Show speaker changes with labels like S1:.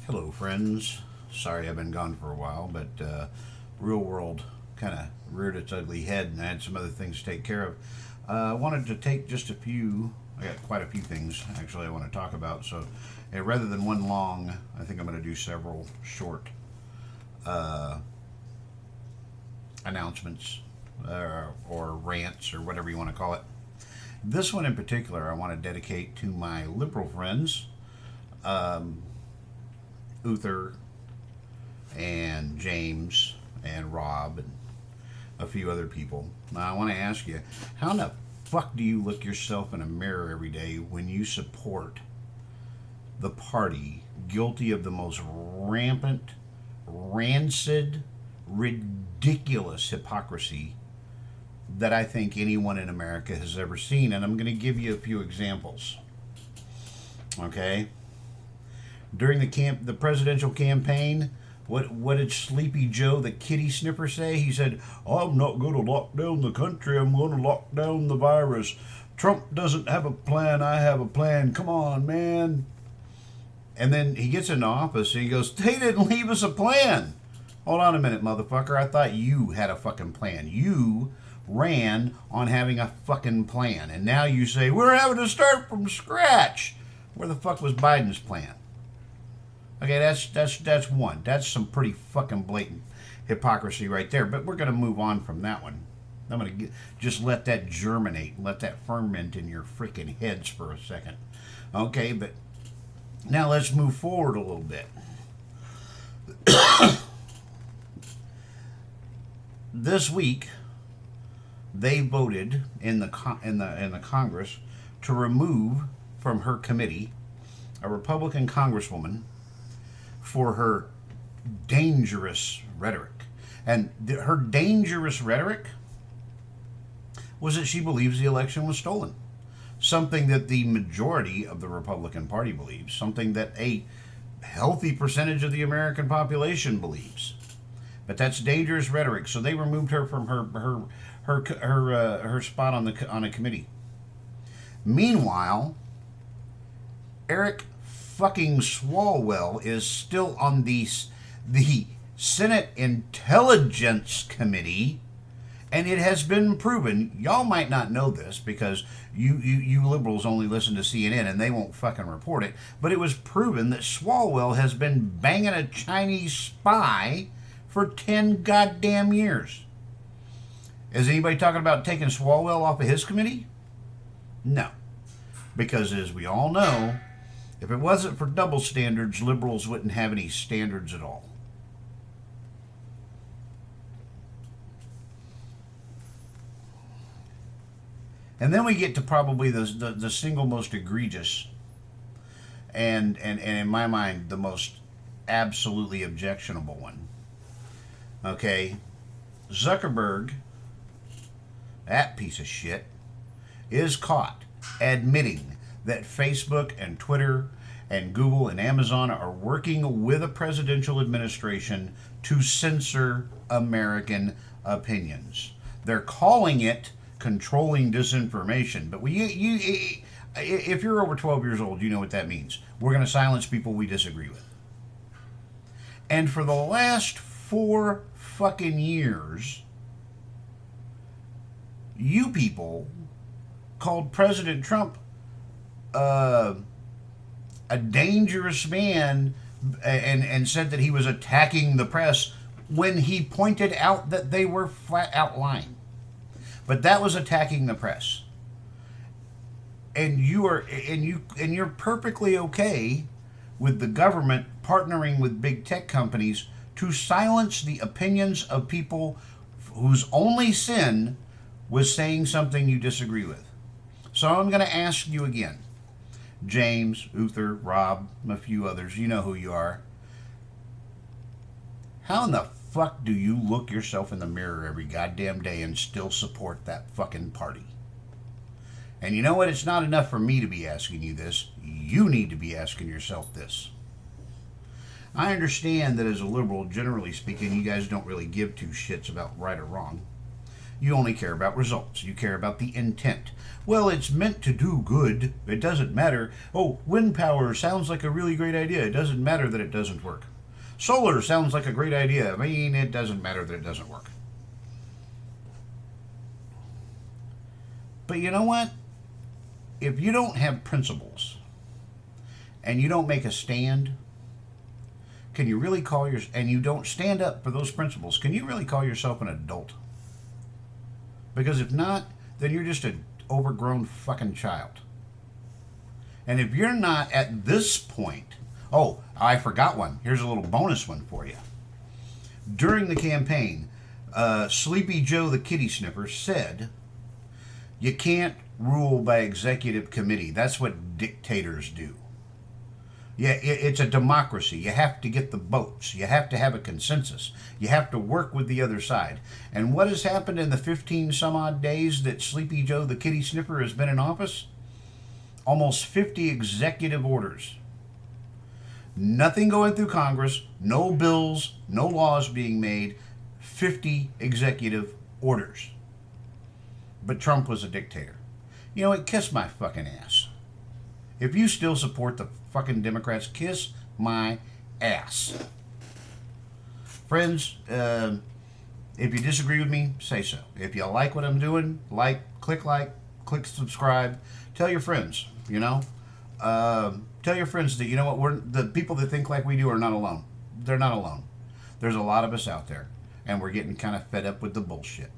S1: Hello, friends. Sorry I've been gone for a while, but real world kind of reared its ugly head, and I had some other things to take care of. I wanted to take just a few. I got quite a few things actually I want to talk about. So, rather than one long, I think I'm going to do several short uh, announcements or rants or whatever you want to call it. This one in particular, I want to dedicate to my liberal friends. Um, Uther and James and Rob and a few other people. Now, I want to ask you, how in the fuck do you look yourself in a mirror every day when you support the party guilty of the most rampant, rancid, ridiculous hypocrisy that I think anyone in America has ever seen? And I'm going to give you a few examples. Okay? During the presidential campaign, what did Sleepy Joe, the kitty sniffer, say? He said, "I'm not going to lock down the country. I'm going to lock down the virus. Trump doesn't have a plan. I have a plan. Come on, man." And then he gets into office and he goes, "They didn't leave us a plan." Hold on a minute, motherfucker. I thought you had a fucking plan. You ran on having a fucking plan. And now you say, "We're having to start from scratch." Where the fuck was Biden's plan? Okay, that's one. That's some pretty fucking blatant hypocrisy right there. But we're going to move on from that one. I'm going to just let that germinate, let that ferment in your freaking heads for a second. Okay, but now let's move forward a little bit. This week, they voted in the Congress to remove from her committee a Republican congresswoman for her dangerous rhetoric. And her dangerous rhetoric was that she believes the election was stolen. Something that the majority of the Republican Party believes. Something that a healthy percentage of the American population believes. But that's dangerous rhetoric. So they removed her from her spot on a committee. Meanwhile, Eric fucking Swalwell is still on the Senate Intelligence Committee, and it has been proven. Y'all might not know this because you liberals only listen to CNN and they won't fucking report it, but it was proven that Swalwell has been banging a Chinese spy for 10 goddamn years. Is anybody talking about taking Swalwell off of his committee? No. Because as we all know, if it wasn't for double standards, liberals wouldn't have any standards at all. And then we get to probably the single most egregious and in my mind the most absolutely objectionable one. Okay, Zuckerberg, that piece of shit, is caught admitting that Facebook and Twitter and Google and Amazon are working with a presidential administration to censor American opinions. They're calling it controlling disinformation. But if you're over 12 years old, you know what that means. We're going to silence people we disagree with. And for the last 4 fucking years, you people called President Trump a dangerous man and said that he was attacking the press when he pointed out that they were flat out lying. But that was attacking the press. And you're perfectly okay with the government partnering with big tech companies to silence the opinions of people whose only sin was saying something you disagree with. So I'm going to ask you again. James, Uther, Rob, a few others, you know who you are. How in the fuck do you look yourself in the mirror every goddamn day and still support that fucking party? And you know what? It's not enough for me to be asking you this. You need to be asking yourself this. I understand that as a liberal, generally speaking, you guys don't really give two shits about right or wrong. You only care about results. You care about the intent. Well, it's meant to do good. It doesn't matter. Oh, wind power sounds like a really great idea. It doesn't matter that it doesn't work. Solar sounds like a great idea. I mean, it doesn't matter that it doesn't work. But you know what? If you don't have principles and you don't make a stand, can you really call your and you don't stand up for those principles, can you really call yourself an adult? Because if not, then you're just an overgrown fucking child. And if you're not at this point, oh, I forgot one. Here's a little bonus one for you. During the campaign, Sleepy Joe the kitty sniffer said, you can't rule by executive committee. That's what dictators do. Yeah, it's a democracy. You have to get the votes. You have to have a consensus. You have to work with the other side. And what has happened in the 15 some odd days that Sleepy Joe the kitty sniffer has been in office? Almost 50 executive orders. Nothing going through Congress, no bills, no laws being made, 50 executive orders. But Trump was a dictator. You know what? Kiss my fucking ass. If you still support the fucking Democrats, kiss my ass. Friends, if you disagree with me, say so. If you like what I'm doing, click subscribe. Tell your friends, you know. Tell your friends that, you know what, the people that think like we do are not alone. They're not alone. There's a lot of us out there, and we're getting kind of fed up with the bullshit.